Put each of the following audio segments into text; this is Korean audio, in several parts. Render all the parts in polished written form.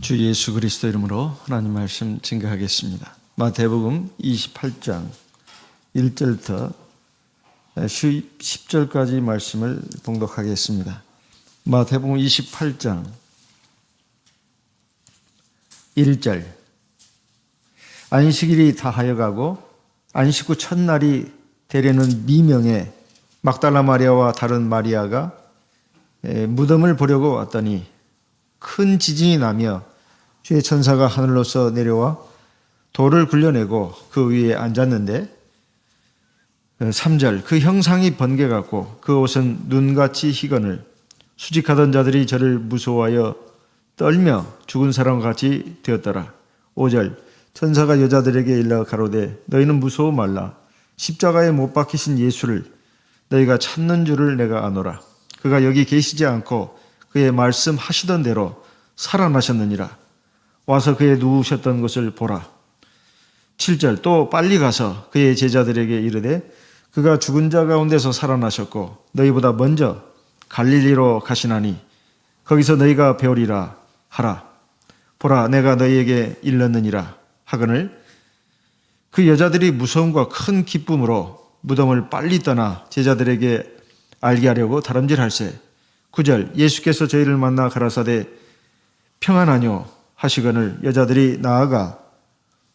주 예수 그리스도 이름으로 하나님 말씀 증거하겠습니다. 마태복음 28장 1절부터 10절까지 말씀을 봉독하겠습니다. 마태복음 28장 1절. 안식일이 다하여가고 안식 후 첫날이 되려는 미명에 막달라 마리아와 다른 마리아가 무덤을 보려고 왔더니 큰 지진이 나며 주의 천사가 하늘로서 내려와 돌을 굴려내고 그 위에 앉았는데 3절. 그 형상이 번개같고 그 옷은 눈같이 희건을 수직하던 자들이 저를 무서워하여 떨며 죽은 사람과 같이 되었더라. 5절. 천사가 여자들에게 일러 가로되 너희는 무서워 말라. 십자가에 못 박히신 예수를 너희가 찾는 줄을 내가 아노라. 그가 여기 계시지 않고 그의 말씀하시던 대로 살아나셨느니라. 와서 그의 누우셨던 것을 보라. 7절. 또 빨리 가서 그의 제자들에게 이르되 그가 죽은 자 가운데서 살아나셨고 너희보다 먼저 갈릴리로 가시나니 거기서 너희가 배우리라 하라. 보라, 내가 너희에게 일렀느니라 하거늘 그 여자들이 무서움과 큰 기쁨으로 무덤을 빨리 떠나 제자들에게 알게 하려고 다름질할세. 9절. 예수께서 저희를 만나 가라사대 평안하뇨 하시거늘 여자들이 나아가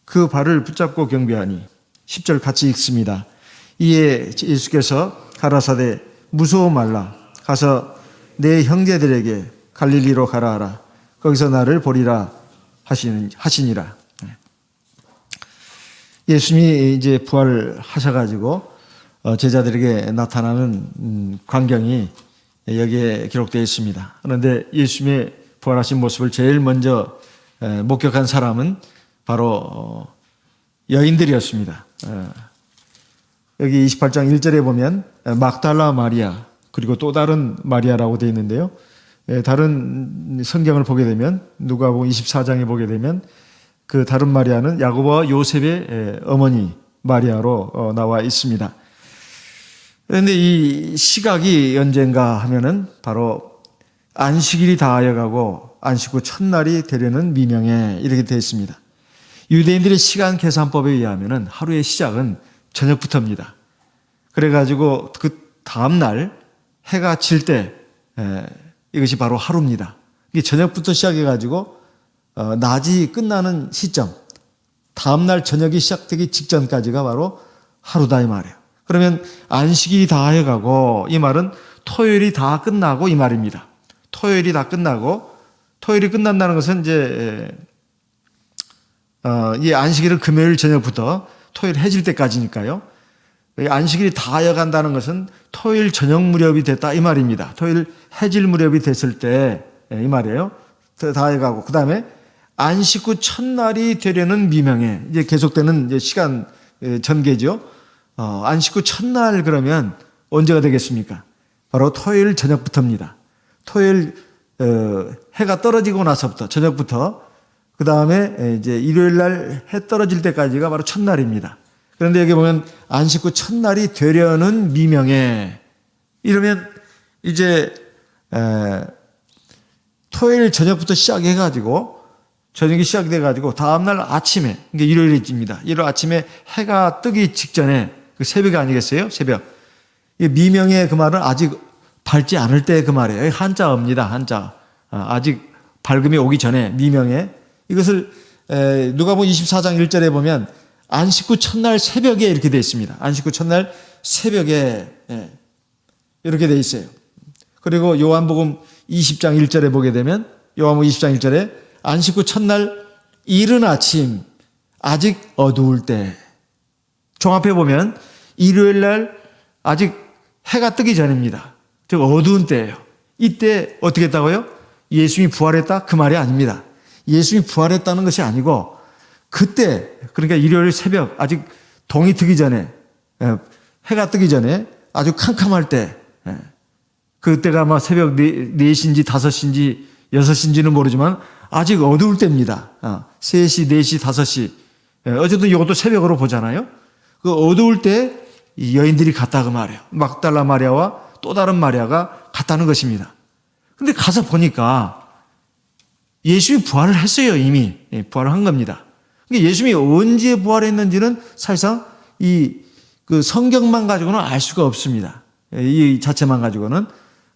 그 발을 붙잡고 경배하니. 10절 같이 읽습니다. 이에 예수께서 가라사대 무서워 말라. 가서 내 형제들에게 갈릴리로 가라 하라. 거기서 나를 보리라 하시니라. 예수님이 이제 부활하셔가지고 제자들에게 나타나는 광경이 여기에 기록되어 있습니다. 그런데 예수님의 부활하신 모습을 제일 먼저 목격한 사람은 바로 여인들이었습니다. 여기 28장 1절에 보면 막달라 마리아 그리고 또 다른 마리아라고 되어 있는데요. 다른 성경을 보게 되면 누가복음 24장에 보게 되면 그 다른 마리아는 야고보와 요셉의 어머니 마리아로 나와 있습니다. 그런데 이 시각이 언젠가 하면은 바로 안식일이 다하여가고 안식 후 첫날이 되려는 미명에 이렇게 되어 있습니다. 유대인들의 시간 계산법에 의하면은 하루의 시작은 저녁부터입니다. 그래가지고 그 다음날 해가 질 때 이것이 바로 하루입니다. 이게 저녁부터 시작해가지고 낮이 끝나는 시점, 다음날 저녁이 시작되기 직전까지가 바로 하루다 이 말이에요. 그러면 안식일이 다하여가고 이 말은 토요일이 다 끝나고 이 말입니다. 토요일이 다 끝나고 토요일이 끝난다는 것은 이제 이 안식일은 금요일 저녁부터 토요일 해질 때까지니까요. 안식일이 다하여간다는 것은 토요일 저녁 무렵이 됐다 이 말입니다. 토요일 해질 무렵이 됐을 때 이 말이에요. 다하여가고 그 다음에 안식 후 첫날이 되려는 미명에 이제 계속되는 이제 시간 전개죠. 안식 후 첫날 그러면 언제가 되겠습니까? 바로 토요일 저녁부터입니다. 토요일 해가 떨어지고 나서부터 저녁부터 그 다음에 이제 일요일 날 해 떨어질 때까지가 바로 첫날입니다. 그런데 여기 보면 안식 후 첫날이 되려는 미명에 이러면 이제 토요일 저녁부터 시작해가지고 저녁이 시작돼가지고 다음날 아침에 이게 일요일입니다. 일요일 아침에 해가 뜨기 직전에 그 새벽이 아니겠어요? 새벽. 이 미명의 그 말은 아직 밝지 않을 때 그 말이에요. 한자어입니다. 한자. 아직 밝음이 오기 전에 미명에 이것을 누가복음 24장 1절에 보면 안식 후 첫날 새벽에 이렇게 되어 있습니다. 안식 후 첫날 새벽에 이렇게 되어 있어요. 그리고 요한복음 20장 1절에 보게 되면 요한복음 20장 1절에 안식 후 첫날 이른 아침 아직 어두울 때 종합해 보면 일요일 날 아직 해가 뜨기 전입니다. 즉 어두운 때예요. 이때 어떻게 했다고요? 예수님이 부활했다? 그 말이 아닙니다. 예수님이 부활했다는 것이 아니고 그때 그러니까 일요일 새벽 아직 동이 트기 전에 해가 뜨기 전에 아주 캄캄할 때 그때가 아마 새벽 4시인지 5시인지 6시인지는 모르지만 아직 어두울 때입니다. 3시, 4시, 5시 어쨌든 이것도 새벽으로 보잖아요. 그 어두울 때 여인들이 갔다 그 말이에요. 막달라 마리아와 또 다른 마리아가 갔다는 것입니다. 근데 가서 보니까 예수님이 부활을 했어요. 이미 부활을 한 겁니다. 그러니까 예수님이 언제 부활했는지는 사실상 그 성경만 가지고는 알 수가 없습니다. 이 자체만 가지고는.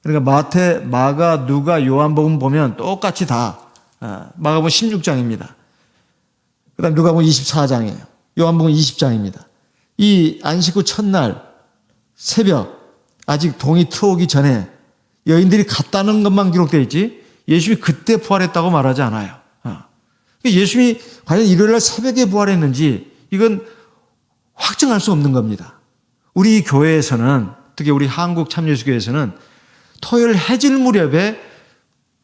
그러니까 마태, 마가, 누가, 요한복음 보면 똑같이 다 마가복음 16장입니다. 그다음 누가복음 24장이에요. 요한복음 20장입니다. 이 안식 후 첫날 새벽 아직 동이 트오기 전에 여인들이 갔다는 것만 기록되어 있지 예수님이 그때 부활했다고 말하지 않아요. 예수님이 과연 일요일날 새벽에 부활했는지 이건 확증할 수 없는 겁니다. 우리 교회에서는 특히 우리 한국 참예수교회에서는 토요일 해질 무렵에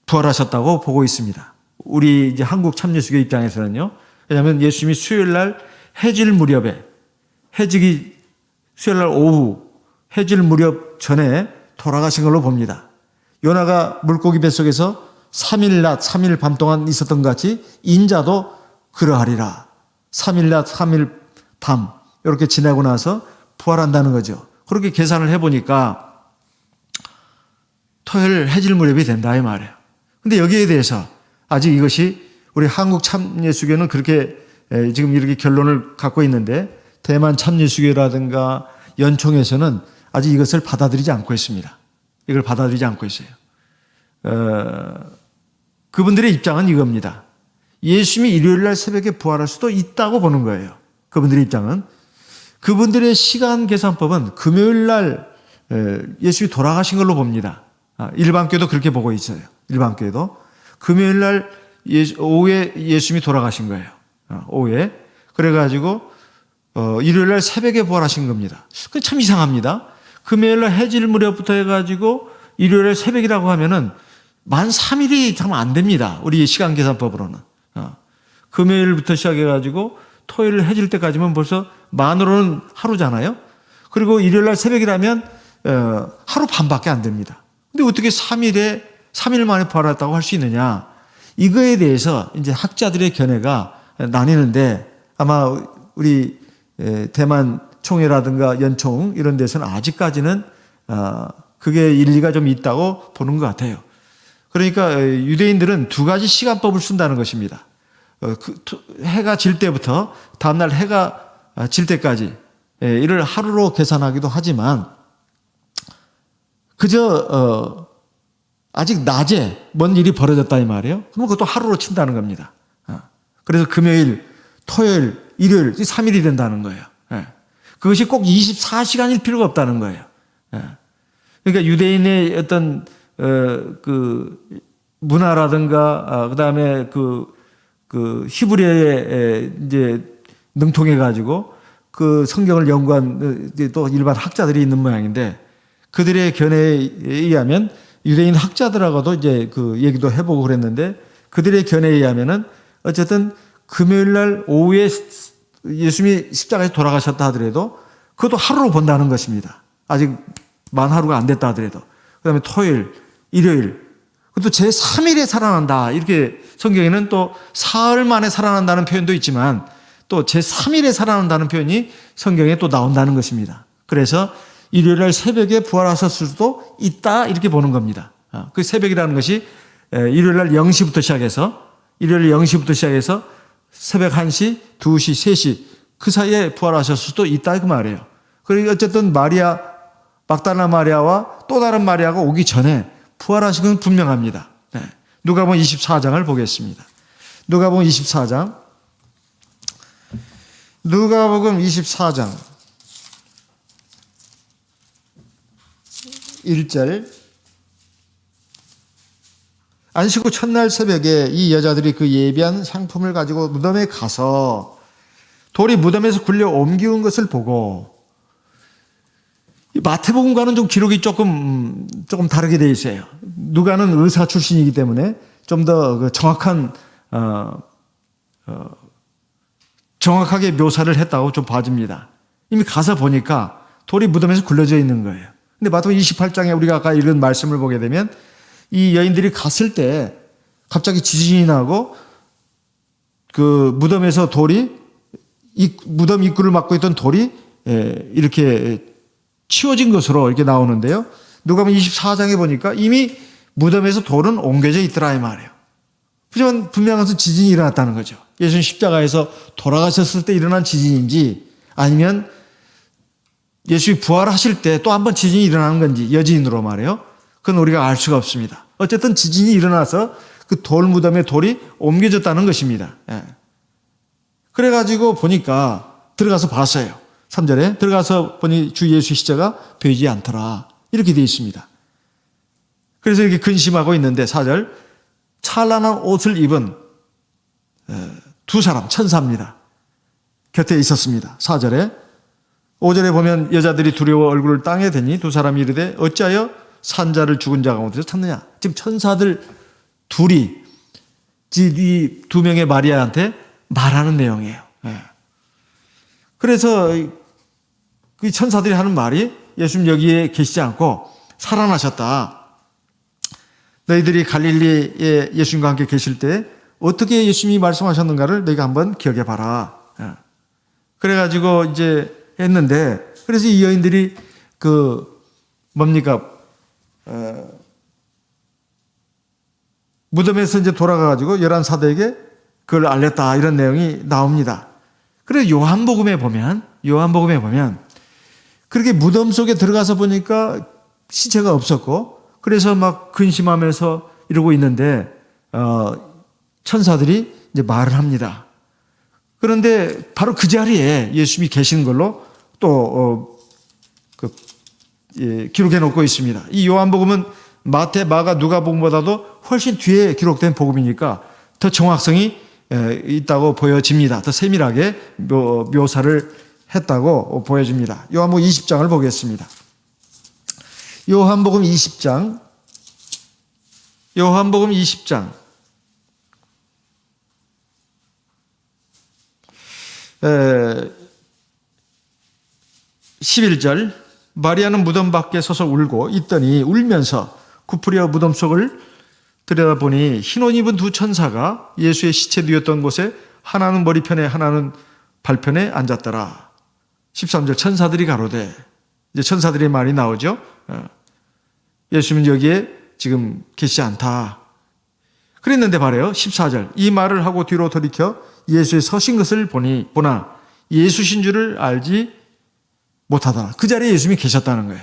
부활하셨다고 보고 있습니다. 우리 이제 한국 참예수교 입장에서는요. 왜냐하면 예수님이 수요일날 해질 무렵에 수요일날 오후 해질 무렵 전에 돌아가신 걸로 봅니다. 요나가 물고기 뱃속에서 3일 낮 3일 밤 동안 있었던 것 같이 인자도 그러하리라. 3일 낮 3일 밤 이렇게 지나고 나서 부활한다는 거죠. 그렇게 계산을 해보니까 토요일 해질 무렵이 된다 이 말이에요. 근데 여기에 대해서 아직 이것이 우리 한국 참예수교는 그렇게 지금 이렇게 결론을 갖고 있는데 대만 참예수교라든가 연총에서는 아직 이것을 받아들이지 않고 있습니다. 이걸 받아들이지 않고 있어요. 그분들의 입장은 이겁니다. 예수님이 일요일날 새벽에 부활할 수도 있다고 보는 거예요. 그분들의 입장은. 그분들의 시간 계산법은 금요일날 예수님이 돌아가신 걸로 봅니다. 일반교도 그렇게 보고 있어요. 일반교도. 금요일날 오후에 예수님이 돌아가신 거예요. 오후에. 그래가지고 일요일날 새벽에 부활하신 겁니다. 그게 참 이상합니다. 금요일날 해질 무렵부터 해가지고 일요일날 새벽이라고 하면은 만 3일이 참 안 됩니다. 우리 시간 계산법으로는. 금요일부터 시작해가지고 토요일 해질 때까지면 벌써 만으로는 하루잖아요. 그리고 일요일날 새벽이라면 하루 반밖에 안 됩니다. 근데 어떻게 3일 만에 부활했다고 할 수 있느냐. 이거에 대해서 이제 학자들의 견해가 나뉘는데 아마 우리 대만 총회라든가 연총 이런 데서는 아직까지는 그게 일리가 좀 있다고 보는 것 같아요. 그러니까 유대인들은 두 가지 시간법을 쓴다는 것입니다. 해가 질 때부터 다음날 해가 질 때까지 이를 하루로 계산하기도 하지만 그저 아직 낮에 뭔 일이 벌어졌다 이 말이에요. 그럼 그것도 하루로 친다는 겁니다. 그래서 금요일, 토요일, 일요일 3일이 된다는 거예요. 그것이 꼭 24시간일 필요가 없다는 거예요. 그러니까 유대인의 어떤 그 문화라든가 그다음에 그 히브리어에 이제 능통해 가지고 그 성경을 연구한 또 일반 학자들이 있는 모양인데 그들의 견해에 의하면 유대인 학자들하고도 이제 그 얘기도 해보고 그랬는데 그들의 견해에 의하면은 어쨌든 금요일 날 오후에 예수님이 십자가에서 돌아가셨다 하더라도 그것도 하루로 본다는 것입니다. 아직 만 하루가 안 됐다 하더라도. 그 다음에 토요일, 일요일, 그것도 제3일에 살아난다. 이렇게 성경에는 또 사흘 만에 살아난다는 표현도 있지만 또 제3일에 살아난다는 표현이 성경에 또 나온다는 것입니다. 그래서 일요일 날 새벽에 부활하셨을 수도 있다. 이렇게 보는 겁니다. 그 새벽이라는 것이 일요일 날 0시부터 시작해서 새벽 1시, 2시, 3시 그 사이에 부활하셨을 수도 있다 그 말이에요. 그리고 어쨌든 막달라 마리아와 또 다른 마리아가 오기 전에 부활하신 건 분명합니다. 누가복음 24장을 보겠습니다. 누가복음 24장 1절 안식 후 첫날 새벽에 이 여자들이 그 예비한 상품을 가지고 무덤에 가서 돌이 무덤에서 굴려 옮기운 것을 보고 마태복음과는 좀 기록이 조금 다르게 되어 있어요. 누가는 의사 출신이기 때문에 좀 더 정확하게 묘사를 했다고 좀 봐집니다. 이미 가서 보니까 돌이 무덤에서 굴려져 있는 거예요. 근데 마태복음 28장에 우리가 아까 읽은 말씀을 보게 되면 이 여인들이 갔을 때 갑자기 지진이 나고 그 무덤에서 무덤 입구를 막고 있던 돌이 이렇게 치워진 것으로 이렇게 나오는데요. 누가복음 24장에 보니까 이미 무덤에서 돌은 옮겨져 있더라 이 말이에요. 하지만 분명한 것은 지진이 일어났다는 거죠. 예수님 십자가에서 돌아가셨을 때 일어난 지진인지 아니면 예수님이 부활하실 때 또 한 번 지진이 일어나는 건지 여지인으로 말해요. 그건 우리가 알 수가 없습니다. 어쨌든 지진이 일어나서 그 돌무덤에 돌이 옮겨졌다는 것입니다. 예. 그래가지고 보니까 들어가서 봤어요. 3절에 들어가서 보니 주 예수 십자가 보이지 않더라. 이렇게 되어 있습니다. 그래서 이렇게 근심하고 있는데 4절 찬란한 옷을 입은 두 사람 천사입니다. 곁에 있었습니다. 4절에 5절에 보면 여자들이 두려워 얼굴을 땅에 대니 두 사람이 이르되 어찌하여 산자를 죽은 자 가운데서 찾느냐. 지금 천사들 둘이 이 두 명의 마리아한테 말하는 내용이에요. 그래서 그 천사들이 하는 말이 예수님 여기에 계시지 않고 살아나셨다. 너희들이 갈릴리에 예수님과 함께 계실 때 어떻게 예수님이 말씀하셨는가를 너희가 한번 기억해 봐라. 그래가지고 이제 했는데 그래서 이 여인들이 무덤에서 이제 돌아가가지고 11사도에게 그걸 알렸다 이런 내용이 나옵니다. 그래서 요한복음에 보면 그렇게 무덤 속에 들어가서 보니까 시체가 없었고 그래서 막 근심하면서 이러고 있는데 천사들이 이제 말을 합니다. 그런데 바로 그 자리에 예수님이 계신 걸로 또 기록해 놓고 있습니다. 이 요한복음은 마태, 마가, 누가복음보다도 훨씬 뒤에 기록된 복음이니까 더 정확성이 있다고 보여집니다. 더 세밀하게 묘사를 했다고 보여집니다. 요한복음 20장을 보겠습니다. 요한복음 20장 11절 마리아는 무덤 밖에 서서 울고 있더니 울면서 굽으려 무덤 속을 들여다보니 흰옷 입은 두 천사가 예수의 시체 누웠던 곳에 하나는 머리편에 하나는 발편에 앉았더라. 13절 천사들이 가로되 이제 천사들의 말이 나오죠. 예수님은 여기에 지금 계시지 않다. 그랬는데 말이에요. 14절 이 말을 하고 뒤로 돌이켜 예수의 서신 것을 보나 예수신 줄을 알지 못하더라. 그 자리에 예수님이 계셨다는 거예요.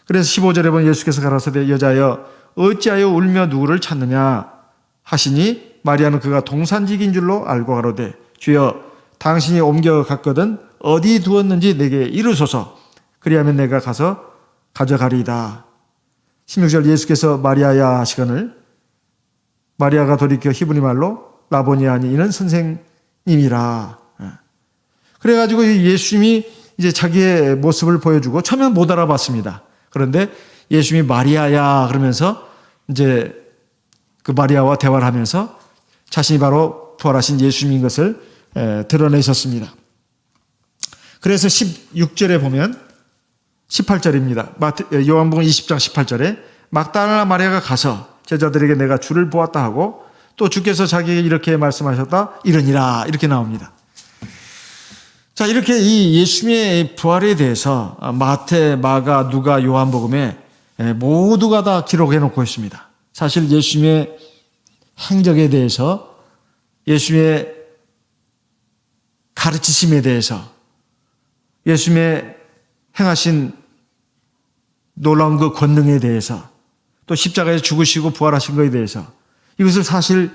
그래서 15절에 보면 예수께서 가라사대 여자여 어찌하여 울며 누구를 찾느냐 하시니 마리아는 그가 동산직인 줄로 알고 가로되 주여 당신이 옮겨갔거든 어디 두었는지 내게 이르소서 그리하면 내가 가서 가져가리이다. 16절 예수께서 마리아야 하시거늘 마리아가 돌이켜 히브리 말로 라보니 하니 이는 선생님이라. 그래가지고 예수님이 이제 자기의 모습을 보여주고 처음엔 못 알아봤습니다. 그런데 예수님이 마리아야 그러면서 이제 그 마리아와 대화를 하면서 자신이 바로 부활하신 예수님인 것을 드러내셨습니다. 그래서 16절에 보면 18절입니다. 요한복음 20장 18절에 막달라 마리아가 가서 제자들에게 내가 주를 보았다 하고 또 주께서 자기에게 이렇게 말씀하셨다 이러니라 이렇게 나옵니다. 자, 이렇게 이 예수님의 부활에 대해서 마태, 마가, 누가, 요한복음에 모두가 다 기록해 놓고 있습니다. 사실 예수님의 행적에 대해서 예수님의 가르치심에 대해서 예수님의 행하신 놀라운 그 권능에 대해서 또 십자가에 죽으시고 부활하신 것에 대해서 이것을 사실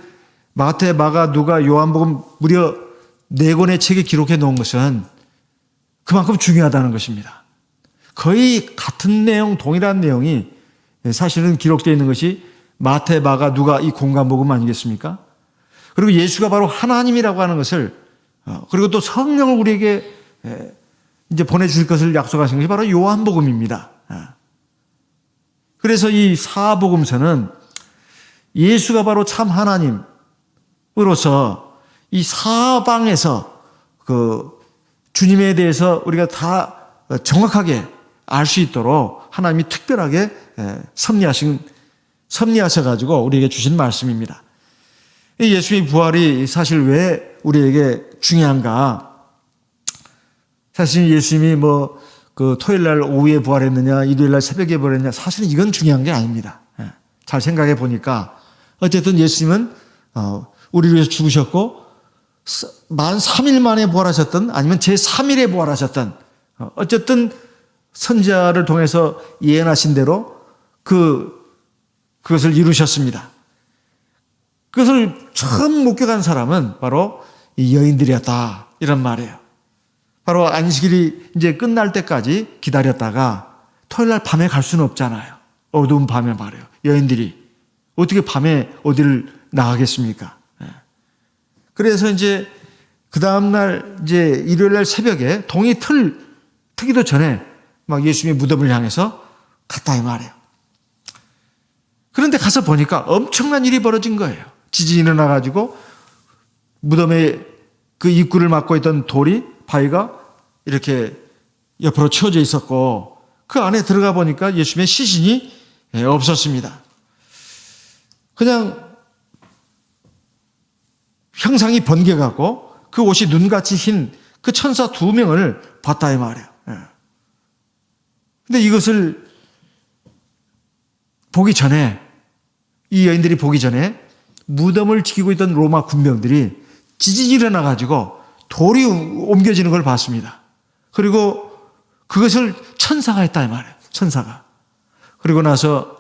마태, 마가, 누가, 요한복음 무려 4권의 책에 기록해 놓은 것은 그만큼 중요하다는 것입니다. 거의 같은 내용, 동일한 내용이 사실은 기록되어 있는 것이 마태, 마가, 누가 이 공간복음 아니겠습니까? 그리고 예수가 바로 하나님이라고 하는 것을 그리고 또 성령을 우리에게 이제 보내줄 것을 약속하신 것이 바로 요한복음입니다. 그래서 이 사복음서는 예수가 바로 참 하나님으로서 이 사방에서 그 주님에 대해서 우리가 다 정확하게 알 수 있도록 하나님이 특별하게 섭리하셔가지고 우리에게 주신 말씀입니다. 예수의 부활이 사실 왜 우리에게 중요한가? 사실 예수님이 그 토요일 날 오후에 부활했느냐, 일요일 날 새벽에 부활했느냐, 사실은 이건 중요한 게 아닙니다. 잘 생각해 보니까 어쨌든 예수님은 우리를 위해서 죽으셨고 만 3일 만에 부활하셨던 아니면 제3일에 부활하셨던 어쨌든 선지자를 통해서 예언하신 대로 그것을 이루셨습니다. 그것을 처음 목격한 사람은 바로 이 여인들이었다 이런 말이에요. 바로 안식일이 이제 끝날 때까지 기다렸다가 토요일 날 밤에 갈 수는 없잖아요. 어두운 밤에 말이에요. 여인들이 어떻게 밤에 어디를 나가겠습니까? 그래서 이제 그 다음날 이제 일요일 날 새벽에 동이 트기도 전에 막 예수님의 무덤을 향해서 갔다 이 말이에요. 그런데 가서 보니까 엄청난 일이 벌어진 거예요. 지진이 일어나가지고 무덤에 그 입구를 막고 있던 바위가 이렇게 옆으로 치워져 있었고 그 안에 들어가 보니까 예수님의 시신이 없었습니다. 그냥 형상이 번개갖고 그 옷이 눈같이 흰 그 천사 2명을 봤다 이 말이에요. 근데 이것을 보기 전에 이 여인들이 보기 전에 무덤을 지키고 있던 로마 군병들이 지진이 일어나가지고 돌이 옮겨지는 걸 봤습니다. 그리고 그것을 천사가 했다 이 말이에요. 천사가. 그리고 나서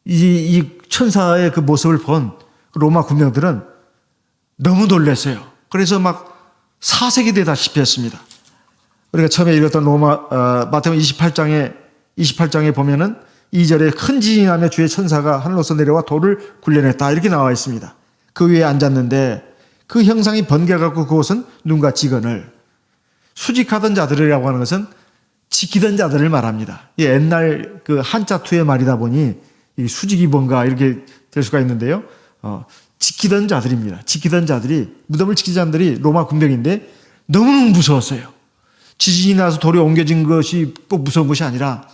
이 천사의 그 모습을 본 로마 군병들은 너무 놀랐어요. 그래서 막 사색이 되다시피 했습니다. 우리가 처음에 읽었던 마태복음 28장에 보면은 2절에 큰 지진이 나며 주의 천사가 하늘로서 내려와 돌을 굴려냈다 이렇게 나와 있습니다. 그 위에 앉았는데 그 형상이 번개갖고 그곳은 눈과 지근을 수직하던 자들이라고 하는 것은 지키던 자들을 말합니다. 옛날 그 한자투의 말이다 보니 이 수직이 뭔가 이렇게 될 수가 있는데요. 지키던 자들입니다. 지키던 자들이 무덤을 지키던 자들이 로마 군병인데 너무너무 무서웠어요. 지진이 나서 돌이 옮겨진 것이 꼭 무서운 것이 아니라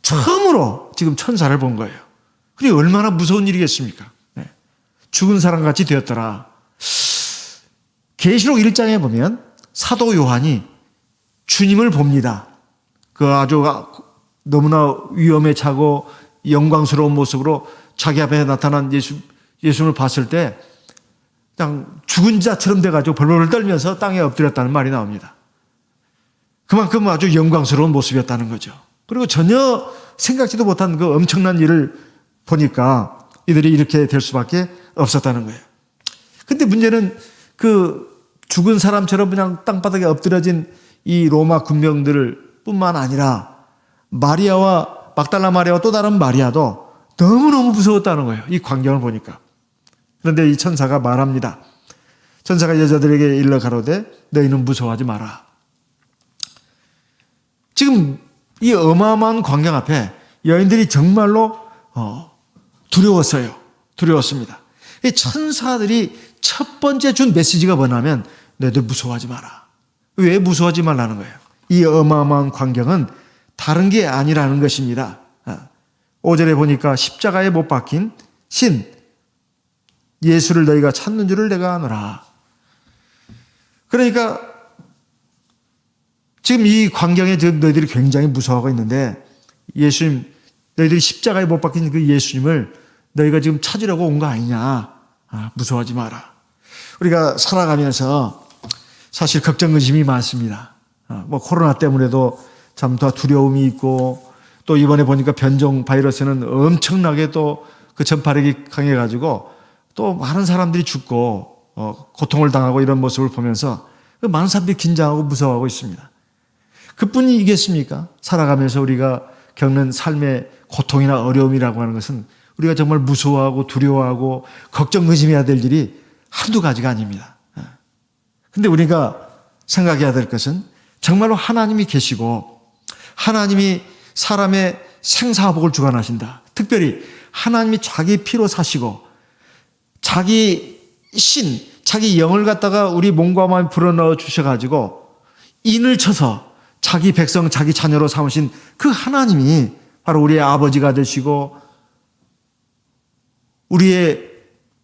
처음으로 지금 천사를 본 거예요. 그게 얼마나 무서운 일이겠습니까? 죽은 사람같이 되었더라. 계시록 1장에 보면 사도 요한이 주님을 봅니다. 그 아주 너무나 위험에 차고 영광스러운 모습으로 자기 앞에 나타난 예수님을 봤을 때 그냥 죽은 자처럼 돼가지고 벌벌 떨면서 땅에 엎드렸다는 말이 나옵니다. 그만큼 아주 영광스러운 모습이었다는 거죠. 그리고 전혀 생각지도 못한 그 엄청난 일을 보니까 이들이 이렇게 될 수밖에 없었다는 거예요. 근데 문제는 그 죽은 사람처럼 그냥 땅바닥에 엎드려진 이 로마 군병들 뿐만 아니라 막달라 마리아와 또 다른 마리아도 너무너무 무서웠다는 거예요. 이 광경을 보니까. 그런데 이 천사가 말합니다. 천사가 여자들에게 일러 가로되 너희는 무서워하지 마라. 지금 이 어마어마한 광경 앞에 여인들이 정말로 두려웠어요. 두려웠습니다. 이 천사들이 첫 번째 준 메시지가 뭐냐면 너희들 무서워하지 마라. 왜 무서워하지 말라는 거예요? 이 어마어마한 광경은 다른 게 아니라는 것입니다. 5절에 보니까 십자가에 못 박힌 신 예수를 너희가 찾는 줄을 내가 아노라. 그러니까 지금 이 광경에 너희들이 굉장히 무서워하고 있는데 예수님, 너희들이 십자가에 못 박힌 그 예수님을 너희가 지금 찾으려고 온 거 아니냐. 무서워하지 마라. 우리가 살아가면서 사실 걱정, 근심이 많습니다. 코로나 때문에도 참 더 두려움이 있고 또 이번에 보니까 변종 바이러스는 엄청나게 또 그 전파력이 강해가지고 또 많은 사람들이 죽고 고통을 당하고 이런 모습을 보면서 많은 사람들이 긴장하고 무서워하고 있습니다. 그뿐이겠습니까? 살아가면서 우리가 겪는 삶의 고통이나 어려움이라고 하는 것은 우리가 정말 무서워하고 두려워하고 걱정, 근심해야 될 일이 한두 가지가 아닙니다. 근데 우리가 생각해야 될 것은 정말로 하나님이 계시고 하나님이 사람의 생사복을 주관하신다. 특별히 하나님이 자기 피로 사시고 자기 자기 영을 갖다가 우리 몸과 마음에 불어넣어 주셔가지고 인을 쳐서 자기 백성, 자기 자녀로 삼으신 그 하나님이 바로 우리의 아버지가 되시고 우리의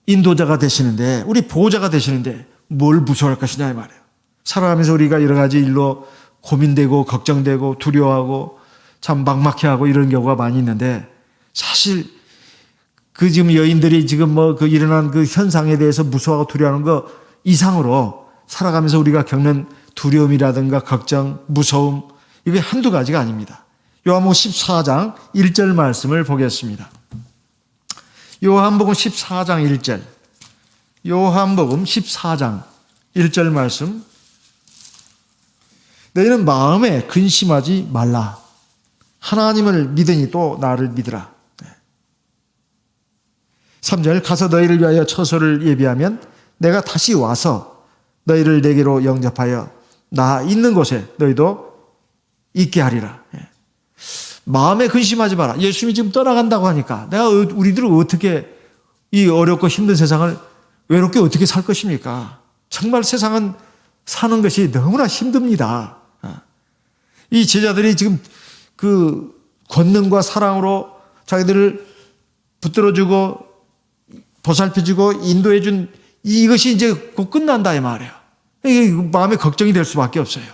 인도자가 되시는데 우리 보호자가 되시는데 뭘 무서워할 것이냐 이 말이에요. 살아가면서 우리가 여러 가지 일로 고민되고 걱정되고 두려워하고 참 막막해하고 이런 경우가 많이 있는데 사실 그 지금 여인들이 지금 뭐 그 일어난 그 현상에 대해서 무서워하고 두려워하는 거 이상으로 살아가면서 우리가 겪는 두려움이라든가 걱정, 무서움, 이게 한두 가지가 아닙니다. 요한복음 14장 1절 말씀을 보겠습니다. 요한복음 14장 1절. 요한복음 14장 1절 말씀. 너희는 마음에 근심하지 말라. 하나님을 믿으니 또 나를 믿으라. 3절. 가서 너희를 위하여 처소를 예비하면 내가 다시 와서 너희를 내게로 영접하여 나 있는 곳에 너희도 있게 하리라. 마음에 근심하지 마라. 예수님이 지금 떠나간다고 하니까 내가 우리들은 어떻게 이 어렵고 힘든 세상을 외롭게 어떻게 살 것입니까? 정말 세상은 사는 것이 너무나 힘듭니다. 이 제자들이 지금 그 권능과 사랑으로 자기들을 붙들어주고 보살펴주고 인도해준 이것이 이제 곧 끝난다 이 말이에요. 이게 마음에 걱정이 될 수밖에 없어요.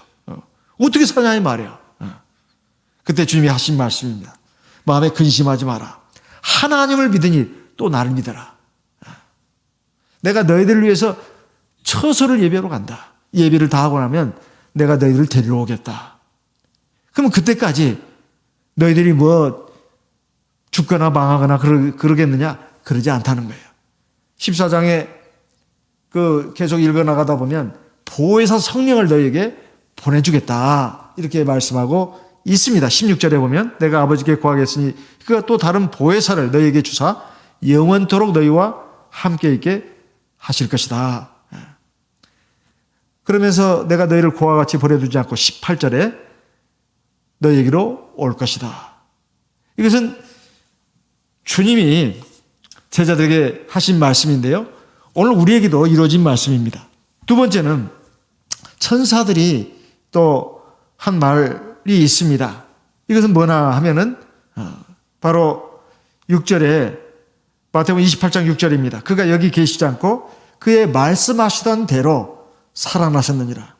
어떻게 사냐 이 말이에요. 그때 주님이 하신 말씀입니다. 마음에 근심하지 마라. 하나님을 믿으니 또 나를 믿어라. 내가 너희들을 위해서 처소를 예배하러 간다. 예배를 다 하고 나면 내가 너희들을 데리러 오겠다. 그러면 그때까지 너희들이 뭐 죽거나 망하거나 그러겠느냐? 그러지 않다는 거예요. 14장에 계속 읽어나가다 보면 보혜사 성령을 너희에게 보내주겠다. 이렇게 말씀하고 있습니다. 16절에 보면 내가 아버지께 구하겠으니 그가 또 다른 보혜사를 너희에게 주사 영원토록 너희와 함께 있게 하실 것이다. 그러면서 내가 너희를 고와 같이 버려두지 않고 18절에 너희에게로 올 것이다. 이것은 주님이 제자들에게 하신 말씀인데요. 오늘 우리에게도 이루어진 말씀입니다. 두 번째는 천사들이 또 한 말이 있습니다. 이것은 뭐냐 하면은 바로 6절에 마태복음 28장 6절입니다. 그가 여기 계시지 않고 그의 말씀하시던 대로 살아나셨느니라.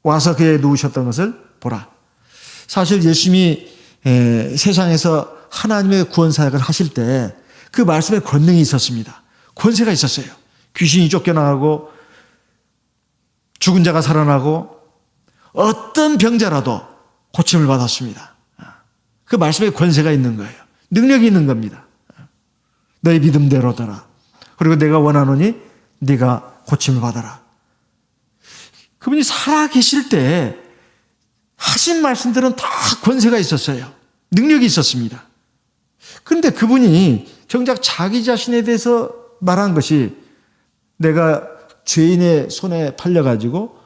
와서 그의 누우셨던 것을 보라. 사실 예수님이 세상에서 하나님의 구원 사역을 하실 때 그 말씀에 권능이 있었습니다. 권세가 있었어요. 귀신이 쫓겨나가고 죽은 자가 살아나고 어떤 병자라도 고침을 받았습니다. 그 말씀에 권세가 있는 거예요. 능력이 있는 겁니다. 너희 믿음대로더라. 그리고 내가 원하노니 네가 고침을 받아라. 그분이 살아 계실 때 하신 말씀들은 다 권세가 있었어요. 능력이 있었습니다. 그런데 그분이 정작 자기 자신에 대해서 말한 것이 내가 죄인의 손에 팔려가지고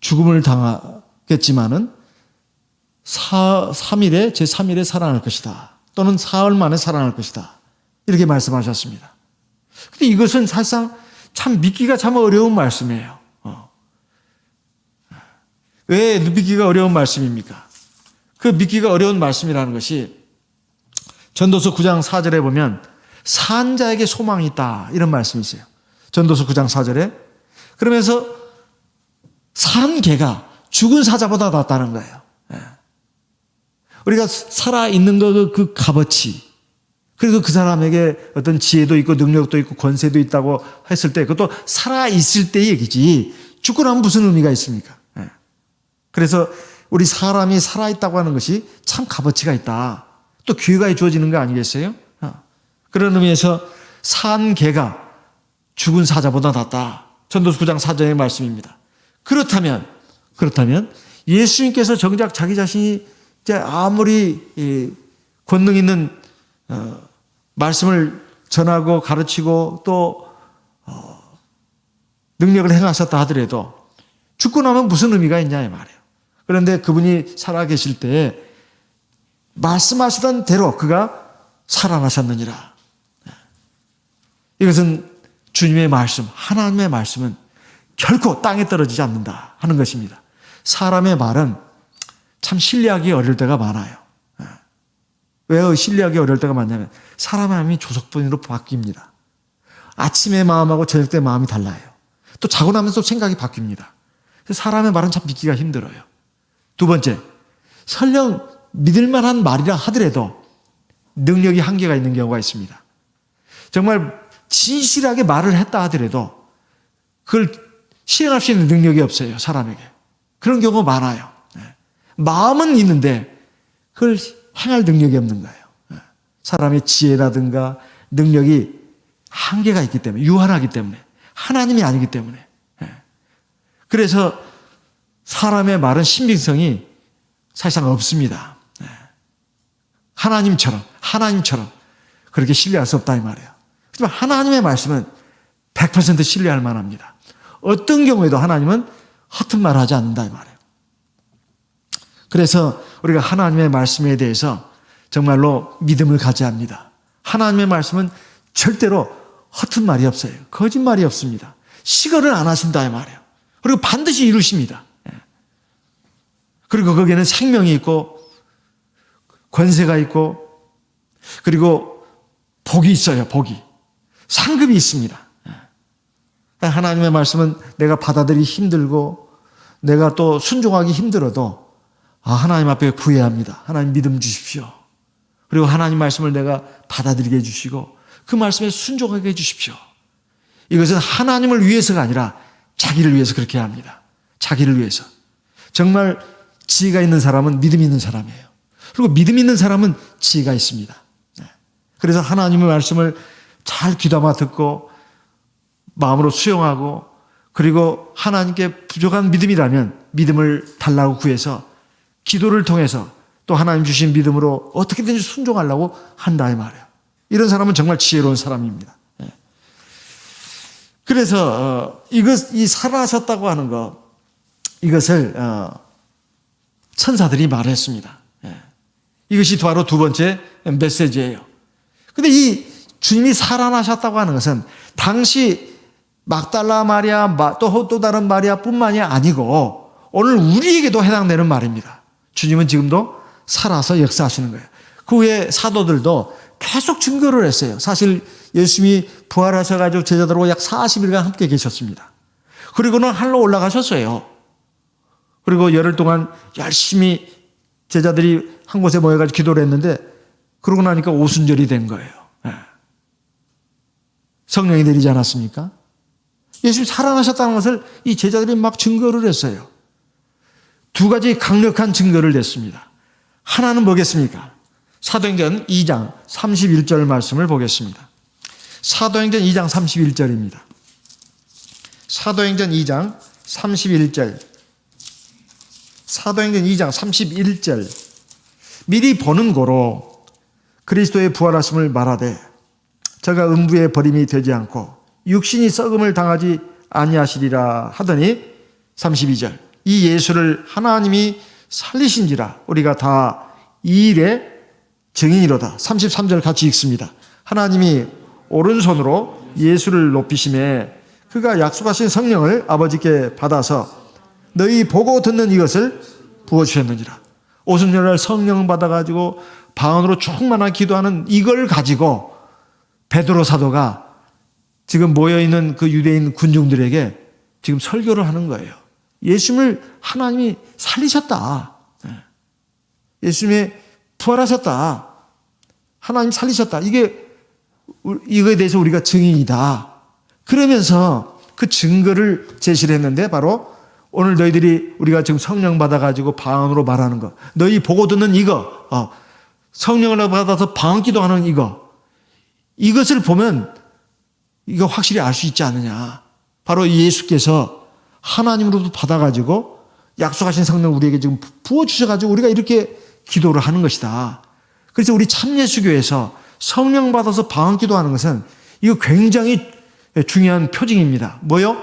죽음을 당하겠지만은 3일에 제3일에 살아날 것이다. 또는 사흘 만에 살아날 것이다. 이렇게 말씀하셨습니다. 근데 이것은 사실상 참 믿기가 참 어려운 말씀이에요. 왜 믿기가 어려운 말씀입니까? 그 믿기가 어려운 말씀이라는 것이 전도서 9장 4절에 보면 산 자에게 소망이 있다. 이런 말씀이 있어요. 전도서 9장 4절에. 그러면서 산 개가 죽은 사자보다 낫다는 거예요. 우리가 살아있는 그 값어치. 그리고 그 사람에게 어떤 지혜도 있고 능력도 있고 권세도 있다고 했을 때 그것도 살아있을 때의 얘기지. 죽고 나면 무슨 의미가 있습니까? 그래서 우리 사람이 살아있다고 하는 것이 참 값어치가 있다. 또 기회가 주어지는 거 아니겠어요? 그런 의미에서 산 개가 죽은 사자보다 낫다. 전도서 9장 4절의 말씀입니다. 그렇다면 예수님께서 정작 자기 자신이 이제 아무리 권능 있는 말씀을 전하고 가르치고 또 능력을 행하셨다 하더라도 죽고 나면 무슨 의미가 있냐 이 말이에요. 그런데 그분이 살아계실 때 말씀하시던 대로 그가 살아나셨느니라. 이것은 주님의 말씀, 하나님의 말씀은 결코 땅에 떨어지지 않는다 하는 것입니다. 사람의 말은 참 신뢰하기 어려울 때가 많아요. 왜 신뢰하기 어려울 때가 많냐면 사람의 마음이 조석분으로 바뀝니다. 아침의 마음하고 저녁 때 마음이 달라요. 또 자고 나면 또 생각이 바뀝니다. 사람의 말은 참 믿기가 힘들어요. 두 번째, 설령 믿을 만한 말이라 하더라도 능력이 한계가 있는 경우가 있습니다. 정말 진실하게 말을 했다 하더라도 그걸 실행할 수 있는 능력이 없어요, 사람에게. 그런 경우가 많아요. 마음은 있는데 그걸 행할 능력이 없는 거예요. 사람의 지혜라든가 능력이 한계가 있기 때문에, 유한하기 때문에, 하나님이 아니기 때문에. 그래서 사람의 말은 신빙성이 사실상 없습니다. 하나님처럼 그렇게 신뢰할 수 없다 이 말이에요. 하지만 하나님의 말씀은 100% 신뢰할 만합니다. 어떤 경우에도 하나님은 허튼 말을 하지 않는다 이 말이에요. 그래서 우리가 하나님의 말씀에 대해서 정말로 믿음을 가져야 합니다. 하나님의 말씀은 절대로 허튼 말이 없어요. 거짓말이 없습니다. 시거를 안 하신다 이 말이에요. 그리고 반드시 이루십니다. 그리고 거기에는 생명이 있고 권세가 있고 그리고 복이 있어요. 복이. 상급이 있습니다. 하나님의 말씀은 내가 받아들이기 힘들고 내가 또 순종하기 힘들어도 하나님 앞에 구해야 합니다. 하나님 믿음 주십시오. 그리고 하나님 말씀을 내가 받아들이게 해주시고 그 말씀에 순종하게 해주십시오. 이것은 하나님을 위해서가 아니라 자기를 위해서 그렇게 해야 합니다. 자기를 위해서. 정말 지혜가 있는 사람은 믿음이 있는 사람이에요. 그리고 믿음 있는 사람은 지혜가 있습니다. 그래서 하나님의 말씀을 잘 귀담아 듣고 마음으로 수용하고 그리고 하나님께 부족한 믿음이라면 믿음을 달라고 구해서 기도를 통해서 또 하나님 주신 믿음으로 어떻게든지 순종하려고 한다 이 말이에요. 이런 사람은 정말 지혜로운 사람입니다. 그래서 이 살아하셨다고 하는 것 이것을 천사들이 말했습니다. 이것이 바로 두 번째 메시지예요. 근데 이 주님이 살아나셨다고 하는 것은 당시 막달라 마리아 또 다른 마리아뿐만이 아니고 오늘 우리에게도 해당되는 말입니다. 주님은 지금도 살아서 역사하시는 거예요. 그 후에 사도들도 계속 증거를 했어요. 사실 예수님이 부활하셔가지고 제자들하고 약 40일간 함께 계셨습니다. 그리고는 하늘로 올라가셨어요. 그리고 열흘 동안 열심히 제자들이 한 곳에 모여가지고 기도를 했는데 그러고 나니까 오순절이 된 거예요. 성령이 내리지 않았습니까? 예수님이 살아나셨다는 것을 이 제자들이 막 증거를 했어요. 두 가지 강력한 증거를 냈습니다. 하나는 뭐겠습니까? 사도행전 2장 31절 말씀을 보겠습니다. 사도행전 2장 31절입니다. 사도행전 2장 31절. 사도행전 2장 31절. 미리 보는 고로 그리스도의 부활하심을 말하되 저가 음부의 버림이 되지 않고 육신이 썩음을 당하지 아니하시리라 하더니 32절. 이 예수를 하나님이 살리신지라 우리가 다 이 일의 증인이로다. 33절 같이 읽습니다. 하나님이 오른손으로 예수를 높이심에 그가 약속하신 성령을 아버지께 받아서 너희 보고 듣는 이것을 부어주셨느니라. 오순절날 성령 받아가지고 방언으로 충만하게 기도하는 이걸 가지고 베드로 사도가 지금 모여있는 그 유대인 군중들에게 지금 설교를 하는 거예요. 예수님을 하나님이 살리셨다. 예수님이 부활하셨다. 하나님 살리셨다. 이거에 대해서 우리가 증인이다. 그러면서 그 증거를 제시를 했는데 바로 오늘 너희들이 우리가 지금 성령 받아가지고 방언으로 말하는 거. 너희 보고 듣는 이거. 성령을 받아서 방언 기도하는 이거. 이것을 보면 이거 확실히 알 수 있지 않느냐. 바로 예수께서 하나님으로부터 받아가지고 약속하신 성령 우리에게 지금 부어주셔가지고 우리가 이렇게 기도를 하는 것이다. 그래서 우리 참예수교에서 성령 받아서 방언 기도하는 것은 이거 굉장히 중요한 표징입니다. 뭐요?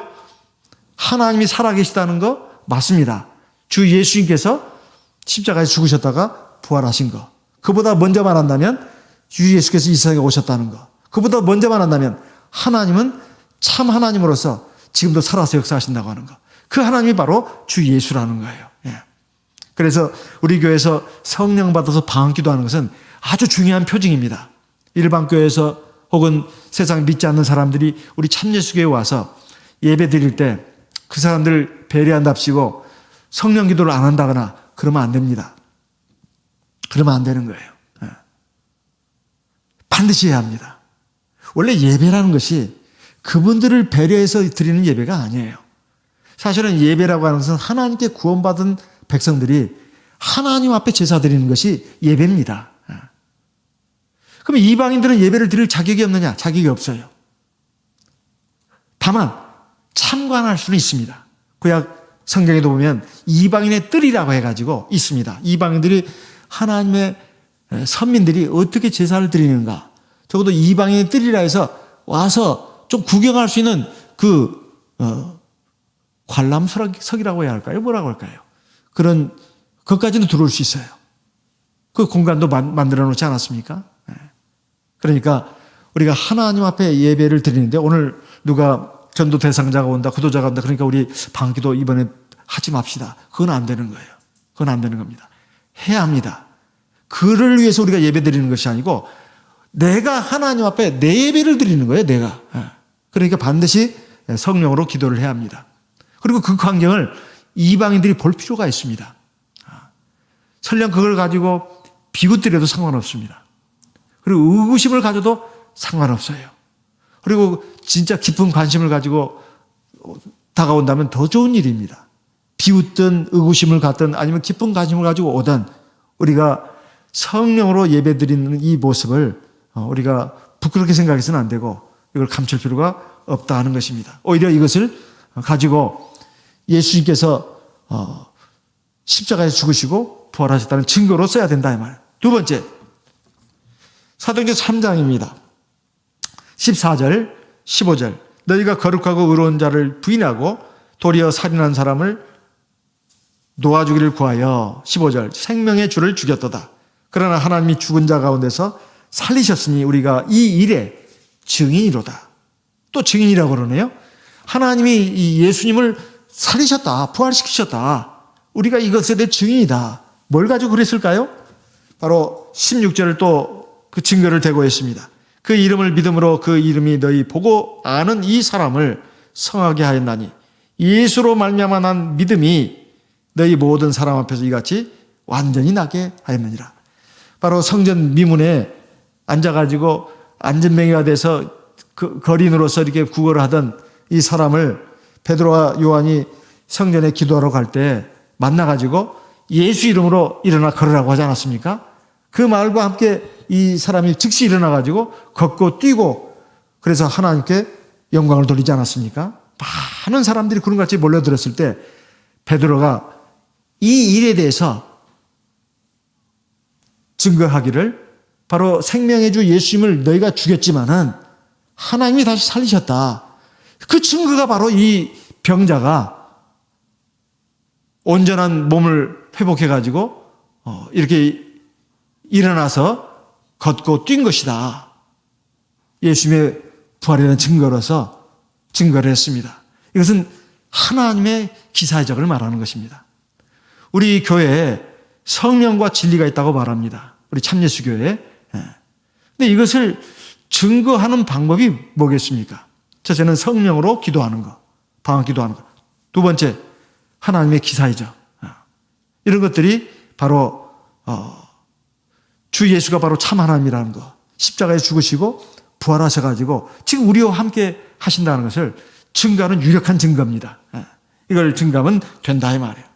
하나님이 살아계시다는 거 맞습니다. 주 예수님께서 십자가에 죽으셨다가 부활하신 거. 그보다 먼저 말한다면 주 예수께서 이 세상에 오셨다는 거. 그보다 먼저 말한다면 하나님은 참 하나님으로서 지금도 살아서 역사하신다고 하는 거. 그 하나님이 바로 주 예수라는 거예요. 그래서 우리 교회에서 성령 받아서 방언 기도하는 것은 아주 중요한 표징입니다. 일반 교회에서 혹은 세상 믿지 않는 사람들이 우리 참예수교회에 와서 예배 드릴 때 그 사람들 배려한답시고 성령 기도를 안 한다거나 그러면 안 됩니다. 그러면 안 되는 거예요. 반드시 해야 합니다. 원래 예배라는 것이 그분들을 배려해서 드리는 예배가 아니에요. 사실은 예배라고 하는 것은 하나님께 구원받은 백성들이 하나님 앞에 제사 드리는 것이 예배입니다. 그럼 이방인들은 예배를 드릴 자격이 없느냐? 자격이 없어요. 다만 참관할 수는 있습니다. 구약 성경에도 보면 이방인의 뜰이라고 해가지고 있습니다. 이방인들이 하나님의 선민들이 어떻게 제사를 드리는가, 적어도 이방인의 뜰이라 해서 와서 좀 구경할 수 있는 관람석이라고 해야 할까요? 뭐라고 할까요? 그런 것까지는 들어올 수 있어요. 그 공간도 만들어 놓지 않았습니까? 그러니까 우리가 하나님 앞에 예배를 드리는데, 오늘 누가 전도 대상자가 온다, 구도자가 온다, 그러니까 우리 방기도 이번에 하지 맙시다. 그건 안 되는 거예요. 그건 안 되는 겁니다. 해야 합니다. 그를 위해서 우리가 예배 드리는 것이 아니고 내가 하나님 앞에 내 예배를 드리는 거예요. 내가. 그러니까 반드시 성령으로 기도를 해야 합니다. 그리고 그 광경을 이방인들이 볼 필요가 있습니다. 설령 그걸 가지고 비웃더라도 상관없습니다. 그리고 의구심을 가져도 상관없어요. 그리고 진짜 깊은 관심을 가지고 다가온다면 더 좋은 일입니다. 비웃든 의구심을 갖든 아니면 깊은 관심을 가지고 오든 우리가 성령으로 예배드리는 이 모습을 우리가 부끄럽게 생각해서는 안 되고 이걸 감출 필요가 없다 하는 것입니다. 오히려 이것을 가지고 예수님께서 십자가에 죽으시고 부활하셨다는 증거로 써야 된다 이 말. 두 번째, 사도행전 3장입니다. 14절, 15절. 너희가 거룩하고 의로운 자를 부인하고 도리어 살인한 사람을 놓아주기를 구하여 15절 생명의 주를 죽였도다. 그러나 하나님이 죽은 자 가운데서 살리셨으니 우리가 이 일의 증인이로다. 또 증인이라고 그러네요. 하나님이 이 예수님을 살리셨다. 부활시키셨다. 우리가 이것에 대해 증인이다. 뭘 가지고 그랬을까요? 바로 16절을 또 그 증거를 대고 있습니다. 그 이름을 믿음으로 그 이름이 너희 보고 아는 이 사람을 성하게 하였나니 예수로 말미암아 난 믿음이 너희 모든 사람 앞에서 이같이 완전히 나게 하였느니라. 바로 성전 미문에 앉아가지고 안전뱅이가 돼서 그 거린으로서 이렇게 구걸을 하던 이 사람을 베드로와 요한이 성전에 기도하러 갈 때 만나가지고 예수 이름으로 일어나 걸으라고 하지 않았습니까? 그 말과 함께 이 사람이 즉시 일어나가지고 걷고 뛰고 그래서 하나님께 영광을 돌리지 않았습니까? 많은 사람들이 그런 같이 몰려들었을 때 베드로가 이 일에 대해서 증거하기를 바로 생명의 주 예수님을 너희가 죽였지만은 하나님이 다시 살리셨다. 그 증거가 바로 이 병자가 온전한 몸을 회복해가지고 이렇게 일어나서 걷고 뛴 것이다. 예수님의 부활에 대한 증거로서 증거를 했습니다. 이것은 하나님의 기사적을 말하는 것입니다. 우리 교회에 성령과 진리가 있다고 말합니다. 우리 참예수교회에. 근데 이것을 증거하는 방법이 뭐겠습니까? 첫째는 성령으로 기도하는 것, 방언 기도하는 것. 두 번째, 하나님의 기사이죠. 이런 것들이 바로 주 예수가 바로 참 하나님이라는 것, 십자가에 죽으시고 부활하셔가지고 지금 우리와 함께 하신다는 것을 증거하는 유력한 증거입니다. 이걸 증거하면 된다 이 말이에요.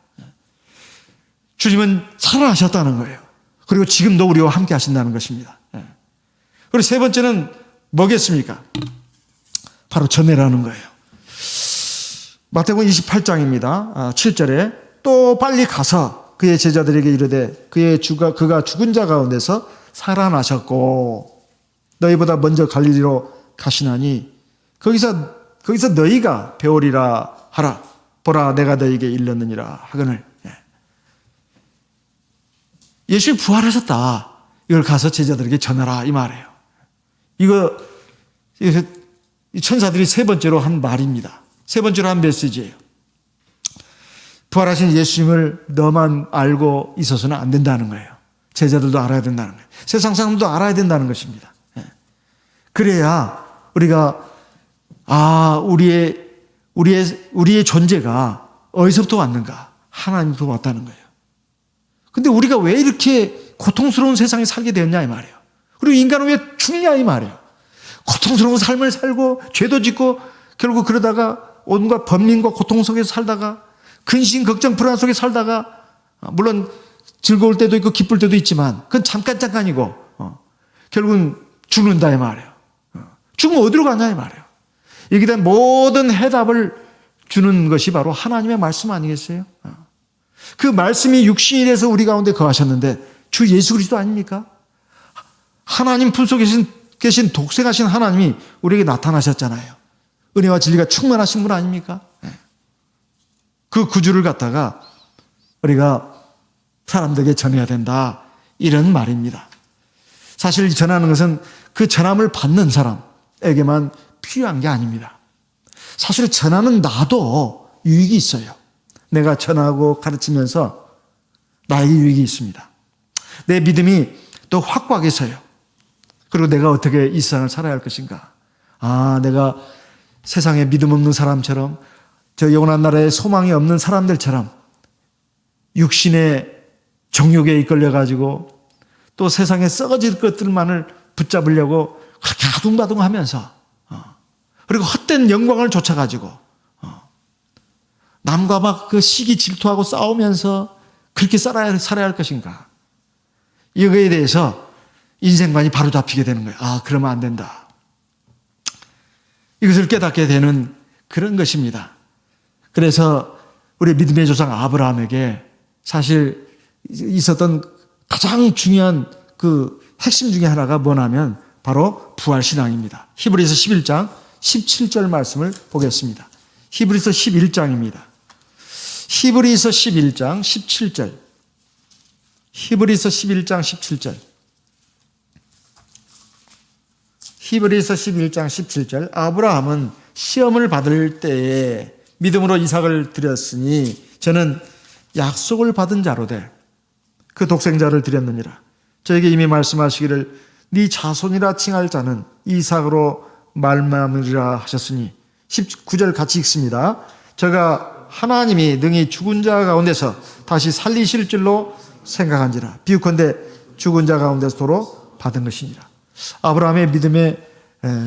주님은 살아나셨다는 거예요. 그리고 지금도 우리와 함께 하신다는 것입니다. 그리고 세 번째는 뭐겠습니까? 바로 전해라는 거예요. 마태복음 28장입니다. 7절에 또 빨리 가서 그의 제자들에게 이르되 그가 죽은 자 가운데서 살아나셨고 너희보다 먼저 갈릴리로 가시나니 거기서 너희가 배우리라 하라. 보라 내가 너희에게 일렀느니라 하거늘. 예수님 부활하셨다. 이걸 가서 제자들에게 전하라 이 말이에요. 이거 천사들이 세 번째로 한 말입니다. 세 번째로 한 메시지예요. 부활하신 예수님을 너만 알고 있어서는 안 된다는 거예요. 제자들도 알아야 된다는 거예요. 세상 사람도 알아야 된다는 것입니다. 그래야 우리가 우리의 존재가 어디서부터 왔는가? 하나님부터 왔다는 거예요. 근데 우리가 왜 이렇게 고통스러운 세상에 살게 되었냐 이 말이에요. 그리고 인간은 왜 죽냐 이 말이에요. 고통스러운 삶을 살고 죄도 짓고 결국 그러다가 온갖 번민과 고통 속에서 살다가 근심, 걱정, 불안 속에 살다가 물론 즐거울 때도 있고 기쁠 때도 있지만 그건 잠깐이고 결국은 죽는다 이 말이에요. 죽으면 어디로 가냐 이 말이에요. 여기에 대한 모든 해답을 주는 것이 바로 하나님의 말씀 아니겠어요? 그 말씀이 육신이 돼서 우리 가운데 거하셨는데 주 예수 그리스도 아닙니까? 하나님 품속에 계신 독생하신 하나님이 우리에게 나타나셨잖아요. 은혜와 진리가 충만하신 분 아닙니까? 그 구주를 갖다가 우리가 사람들에게 전해야 된다 이런 말입니다. 사실 전하는 것은 그 전함을 받는 사람에게만 필요한 게 아닙니다. 사실 전하는 나도 유익이 있어요. 내가 전하고 가르치면서 나에게 유익이 있습니다. 내 믿음이 더 확고하게 서요. 그리고 내가 어떻게 이 세상을 살아야 할 것인가. 내가 세상에 믿음 없는 사람처럼 저 영원한 나라에 소망이 없는 사람들처럼 육신의 정욕에 이끌려가지고 또 세상에 썩어질 것들만을 붙잡으려고 그렇게 아둥바둥하면서 그리고 헛된 영광을 쫓아가지고 남과 막 그 시기 질투하고 싸우면서 그렇게 살아야 할 것인가. 이거에 대해서 인생관이 바로 잡히게 되는 거예요. 그러면 안 된다. 이것을 깨닫게 되는 그런 것입니다. 그래서 우리 믿음의 조상 아브라함에게 사실 있었던 가장 중요한 그 핵심 중에 하나가 뭐냐면 바로 부활신앙입니다. 히브리서 11장 17절 말씀을 보겠습니다. 히브리서 11장입니다. 히브리서 11장 17절. 히브리서 11장 17절. 히브리서 11장 17절. 아브라함은 시험을 받을 때에 믿음으로 이삭을 드렸으니 저는 약속을 받은 자로되 그 독생자를 드렸느니라. 저에게 이미 말씀하시기를 네 자손이라 칭할 자는 이삭으로 말미암으리라 하셨으니 19절 같이 읽습니다. 저가 하나님이 능히 죽은 자 가운데서 다시 살리실 줄로 생각한지라. 비유컨대 죽은 자 가운데서 도로 받은 것이니라. 아브라함의 믿음의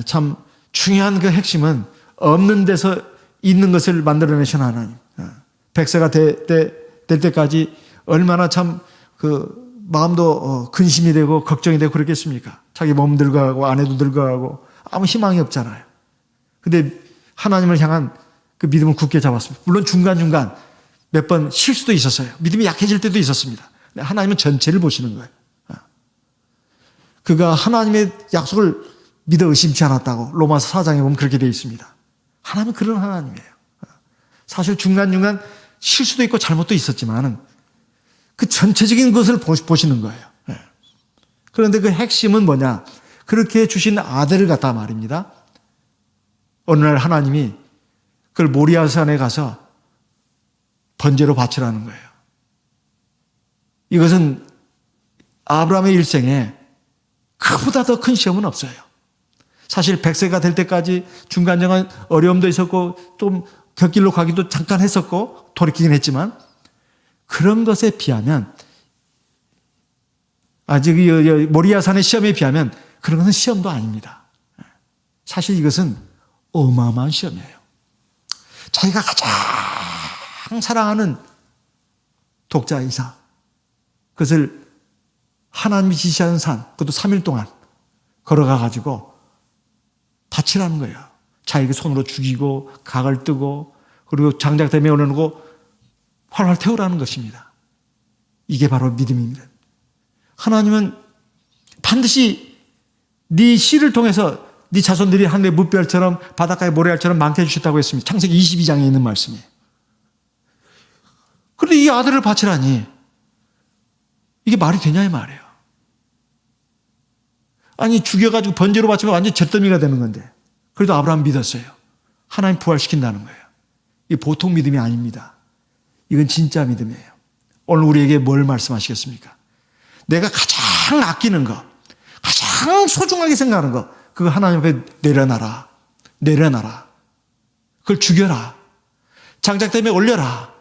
참 중요한 그 핵심은 없는 데서 있는 것을 만들어내신 하나님. 100세가 될 때까지 얼마나 참 그 마음도 근심이 되고 걱정이 되고 그랬겠습니까? 자기 몸 늙어가고 아내도 늙어가고 아무 희망이 없잖아요. 근데 하나님을 향한 그 믿음을 굳게 잡았습니다. 물론 중간중간 몇 번 실수도 있었어요. 믿음이 약해질 때도 있었습니다. 하나님은 전체를 보시는 거예요. 그가 하나님의 약속을 믿어 의심치 않았다고 로마서 4장에 보면 그렇게 되어 있습니다. 하나님은 그런 하나님이에요. 사실 중간중간 실수도 있고 잘못도 있었지만은 그 전체적인 것을 보시는 거예요. 그런데 그 핵심은 뭐냐? 그렇게 주신 아들을 갖다 말입니다. 어느 날 하나님이 그걸 모리아산에 가서 번제로 바치라는 거예요. 이것은 아브라함의 일생에 그보다 더 큰 시험은 없어요. 사실 100세가 될 때까지 중간중간 어려움도 있었고 좀 곁길로 가기도 잠깐 했었고 돌이키긴 했지만 그런 것에 비하면 아직 모리아산의 시험에 비하면 그런 것은 시험도 아닙니다. 사실 이것은 어마어마한 시험이에요. 자기가 가장 사랑하는 독자 이삭, 그것을 하나님이 지시하는 산, 그것도 3일 동안 걸어가 가지고 바치라는 거예요. 자기 손으로 죽이고 각을 뜨고 그리고 장작대에 올려놓고 활활 태우라는 것입니다. 이게 바로 믿음입니다. 하나님은 반드시 네 씨를 통해서 네 자손들이 하늘의 무별처럼 바닷가의 모래알처럼 많게 해주셨다고 했습니다. 창세기 22장에 있는 말씀이에요. 그런데 이 아들을 바치라니 이게 말이 되냐 이 말이에요. 아니 죽여가지고 번제로 바치면 완전히 잿더미가 되는 건데 그래도 아브라함 믿었어요. 하나님 부활시킨다는 거예요. 이게 보통 믿음이 아닙니다. 이건 진짜 믿음이에요. 오늘 우리에게 뭘 말씀하시겠습니까? 내가 가장 아끼는 거, 가장 소중하게 생각하는 거, 그거 하나님 앞에 내려놔라. 내려놔라. 그걸 죽여라. 장작대에 올려라.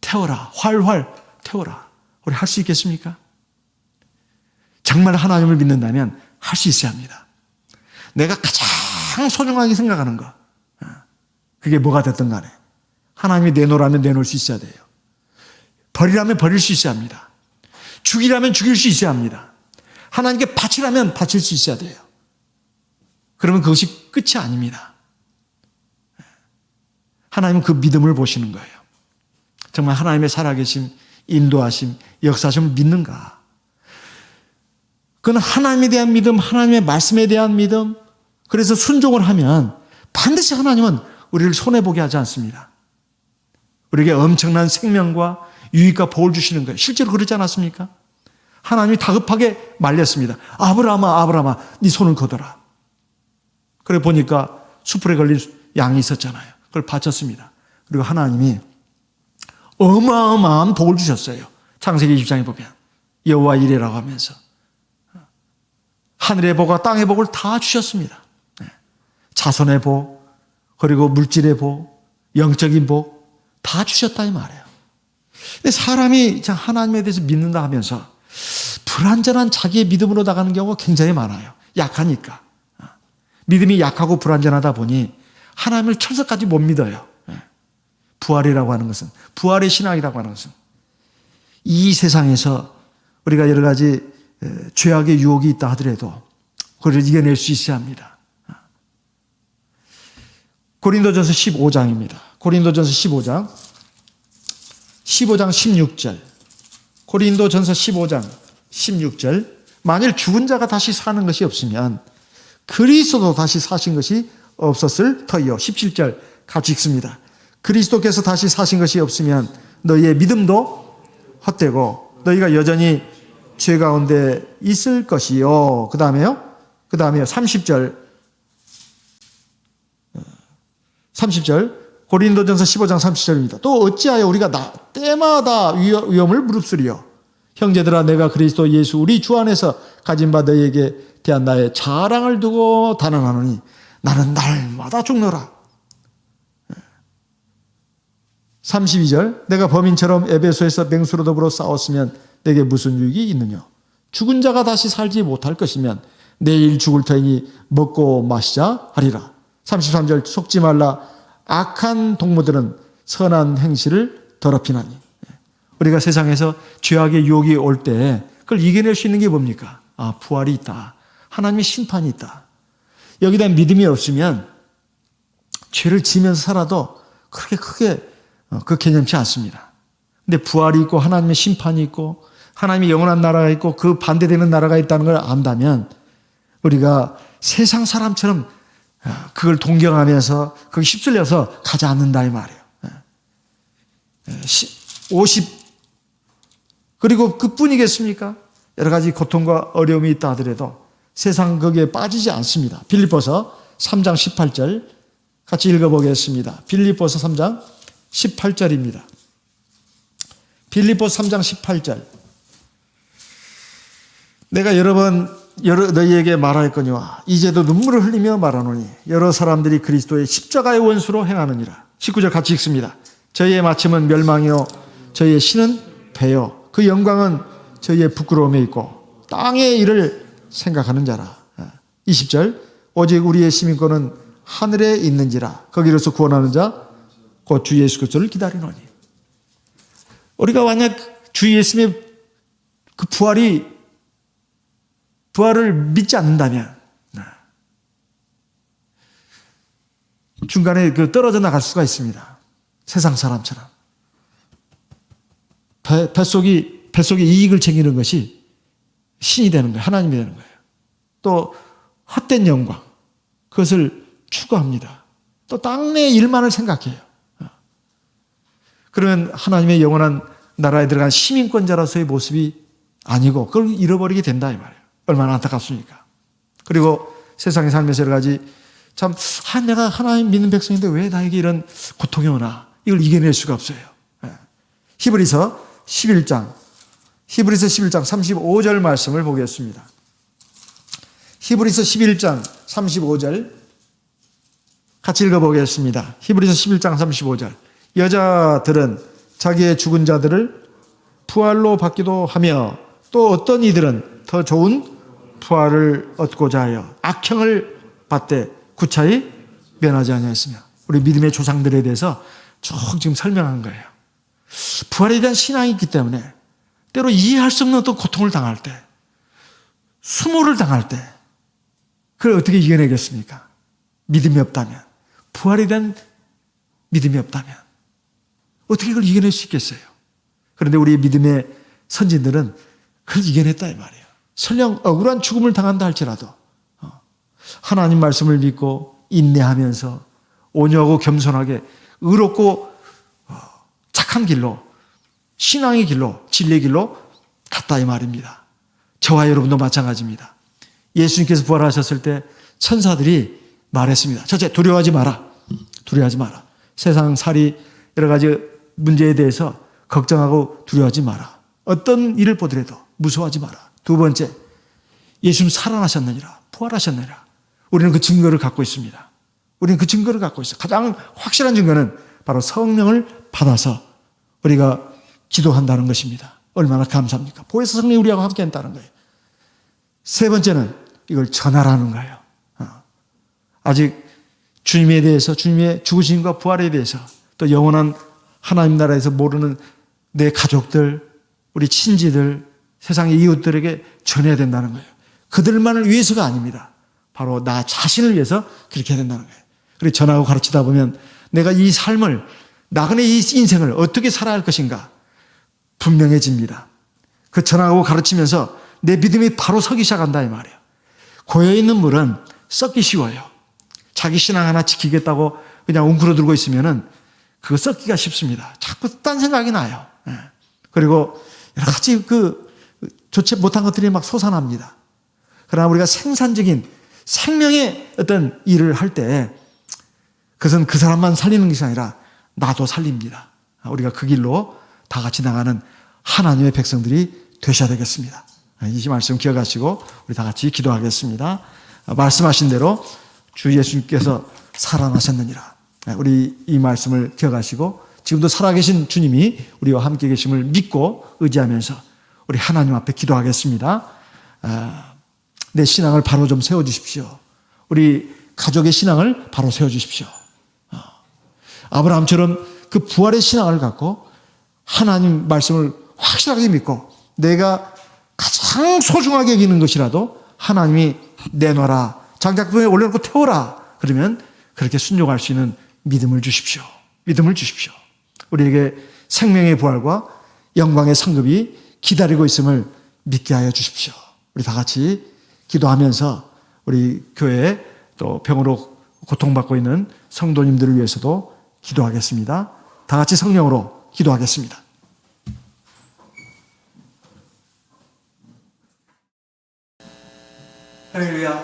태워라. 활활 태워라. 우리 할 수 있겠습니까? 정말 하나님을 믿는다면 할 수 있어야 합니다. 내가 가장 소중하게 생각하는 거, 그게 뭐가 됐든 간에 하나님이 내놓으라면 내놓을 수 있어야 돼요. 버리라면 버릴 수 있어야 합니다. 죽이라면 죽일 수 있어야 합니다. 하나님께 바치라면 바칠 수 있어야 돼요. 그러면 그것이 끝이 아닙니다. 하나님은 그 믿음을 보시는 거예요. 정말 하나님의 살아계심, 인도하심, 역사심을 믿는가? 그건 하나님에 대한 믿음, 하나님의 말씀에 대한 믿음, 그래서 순종을 하면 반드시 하나님은 우리를 손해보게 하지 않습니다. 우리에게 엄청난 생명과 유익과 복을 주시는 거예요. 실제로 그러지 않았습니까? 하나님이 다급하게 말렸습니다. 아브라함아, 네 손을 거둬라. 그래 보니까 수풀에 걸린 양이 있었잖아요. 그걸 바쳤습니다. 그리고 하나님이 어마어마한 복을 주셨어요. 창세기 20장에 보면 여호와 이레라고 하면서 하늘의 복과 땅의 복을 다 주셨습니다. 자손의 복, 그리고 물질의 복, 영적인 복 다 주셨다 이 말이에요. 근데 사람이 하나님에 대해서 믿는다 하면서 불완전한 자기의 믿음으로 나가는 경우가 굉장히 많아요. 약하니까. 믿음이 약하고 불완전하다 보니 하나님을 철석까지 못 믿어요. 부활이라고 하는 것은, 부활의 신앙이라고 하는 것은 이 세상에서 우리가 여러 가지 죄악의 유혹이 있다 하더라도 그걸 이겨낼 수 있어야 합니다. 고린도전서 15장입니다. 고린도전서 15장 16절. 고린도전서 15장 16절. 만일 죽은 자가 다시 사는 것이 없으면 그리스도도 다시 사신 것이 없었을 터이요. 17절 같이 읽습니다. 그리스도께서 다시 사신 것이 없으면 너희의 믿음도 헛되고 너희가 여전히 죄 가운데 있을 것이요. 그 다음에요. 30절 고린도전서 15장 30절입니다. 또 어찌하여 우리가 때마다 위험을 무릅쓰리요. 형제들아, 내가 그리스도 예수 우리 주 안에서 가진 바 너희에게 대한 나의 자랑을 두고 단언하노니 나는 날마다 죽노라. 32절 내가 범인처럼 에베소에서 맹수로 더불어 싸웠으면 내게 무슨 유익이 있느냐. 죽은 자가 다시 살지 못할 것이면 내일 죽을 터이니 먹고 마시자 하리라. 33절 속지 말라. 악한 동무들은 선한 행실을 더럽히나니. 우리가 세상에서 죄악의 유혹이 올 때 그걸 이겨낼 수 있는 게 뭡니까? 부활이 있다. 하나님의 심판이 있다. 여기다 믿음이 없으면 죄를 지면서 살아도 그렇게 크게 그 개념치 않습니다. 근데 부활이 있고 하나님의 심판이 있고 하나님의 영원한 나라가 있고 그 반대되는 나라가 있다는 걸 안다면 우리가 세상 사람처럼 그걸 동경하면서 그걸 휩쓸려서 가지 않는다 이 말이에요. 50 그리고 그뿐이겠습니까? 여러 가지 고통과 어려움이 있다 하더라도 세상 거기에 빠지지 않습니다. 빌립보서 3장 18절 같이 읽어보겠습니다. 빌립보서 3장 18절입니다. 빌립보서 3장 18절 내가 여러 번 너희에게 말하였거니와 이제도 눈물을 흘리며 말하노니 여러 사람들이 그리스도의 십자가의 원수로 행하느니라. 19절 같이 읽습니다. 저희의 마침은 멸망이요 저희의 신은 배요 그 영광은 저희의 부끄러움에 있고 땅의 일을 생각하는 자라. 20절 오직 우리의 시민권은 하늘에 있는지라 거기로서 구원하는 자 곧 주 예수 그리스도를 기다리노니. 우리가 만약 주 예수님의 그 부활을 믿지 않는다면 중간에 떨어져 나갈 수가 있습니다. 세상 사람처럼. 뱃속에 이익을 챙기는 것이 신이 되는 거예요. 하나님이 되는 거예요. 또 헛된 영광, 그것을 추구합니다. 또 땅의 일만을 생각해요. 그러면 하나님의 영원한 나라에 들어간 시민권자로서의 모습이 아니고 그걸 잃어버리게 된다 이 말이에요. 얼마나 안타깝습니까? 그리고 세상에 살면서 여러 가지 참 내가 하나님 믿는 백성인데 왜 나에게 이런 고통이 오나 이걸 이겨낼 수가 없어요. 히브리서 11장 35절 말씀을 보겠습니다. 히브리서 11장 35절 같이 읽어보겠습니다. 히브리서 11장 35절 여자들은 자기의 죽은 자들을 부활로 받기도 하며 또 어떤 이들은 더 좋은 부활을 얻고자 하여 악형을 받되 구차히 면하지 아니하였으며. 우리 믿음의 조상들에 대해서 쭉 지금 설명한 거예요. 부활에 대한 신앙이 있기 때문에 때로 이해할 수 없는 어떤 고통을 당할 때, 수모를 당할 때 그걸 어떻게 이겨내겠습니까? 믿음이 없다면, 부활에 대한 믿음이 없다면 어떻게 그걸 이겨낼 수 있겠어요? 그런데 우리 믿음의 선진들은 그걸 이겨냈다 이 말이에요. 설령 억울한 죽음을 당한다 할지라도 하나님 말씀을 믿고 인내하면서 온유하고 겸손하게 의롭고 착한 길로, 신앙의 길로, 진리의 길로 갔다 이 말입니다. 저와 여러분도 마찬가지입니다. 예수님께서 부활하셨을 때 천사들이 말했습니다. 첫째, 두려워하지 마라. 두려워하지 마라. 세상 살이 여러 가지 문제에 대해서 걱정하고 두려워하지 마라. 어떤 일을 보더라도 무서워하지 마라. 두 번째, 예수님 살아나셨느니라. 부활하셨느니라. 우리는 그 증거를 갖고 있습니다. 우리는 그 증거를 갖고 있어요. 가장 확실한 증거는 바로 성령을 받아서 우리가 기도한다는 것입니다. 얼마나 감사합니까? 보혜사 성령이 우리하고 함께 한다는 거예요. 세 번째는 이걸 전하라는 거예요. 아직 주님에 대해서, 주님의 죽으심과 부활에 대해서, 또 영원한 하나님 나라에서 모르는 내 가족들, 우리 친지들, 세상의 이웃들에게 전해야 된다는 거예요. 그들만을 위해서가 아닙니다. 바로 나 자신을 위해서 그렇게 해야 된다는 거예요. 그리고 전하고 가르치다 보면 내가 이 삶을, 나그네 이 인생을 어떻게 살아야 할 것인가 분명해집니다. 그 전하고 가르치면서 내 믿음이 바로 서기 시작한다 이 말이에요. 고여있는 물은 썩기 쉬워요. 자기 신앙 하나 지키겠다고 그냥 웅크러들고 있으면은 그거 썩기가 쉽습니다. 자꾸 딴 생각이 나요. 그리고 여러 가지 좋지 못한 것들이 막 솟아납니다. 그러나 우리가 생산적인 생명의 어떤 일을 할 때 그것은 그 사람만 살리는 것이 아니라 나도 살립니다. 우리가 그 길로 다 같이 나가는 하나님의 백성들이 되셔야 되겠습니다. 이 말씀 기억하시고 우리 다 같이 기도하겠습니다. 말씀하신 대로 주 예수님께서 살아나셨느니라. 우리 이 말씀을 기억하시고 지금도 살아계신 주님이 우리와 함께 계심을 믿고 의지하면서 우리 하나님 앞에 기도하겠습니다. 내 신앙을 바로 좀 세워주십시오. 우리 가족의 신앙을 바로 세워주십시오. 아브라함처럼 그 부활의 신앙을 갖고 하나님 말씀을 확실하게 믿고 내가 가장 소중하게 여기는 것이라도 하나님이 내놔라, 장작불에 올려놓고 태워라, 그러면 그렇게 순종할 수 있는 믿음을 주십시오. 믿음을 주십시오. 우리에게 생명의 부활과 영광의 상급이 기다리고 있음을 믿게 하여 주십시오. 우리 다 같이 기도하면서 우리 교회에 또 병으로 고통받고 있는 성도님들을 위해서도 기도하겠습니다. 다 같이 성령으로 기도하겠습니다. 할렐루야.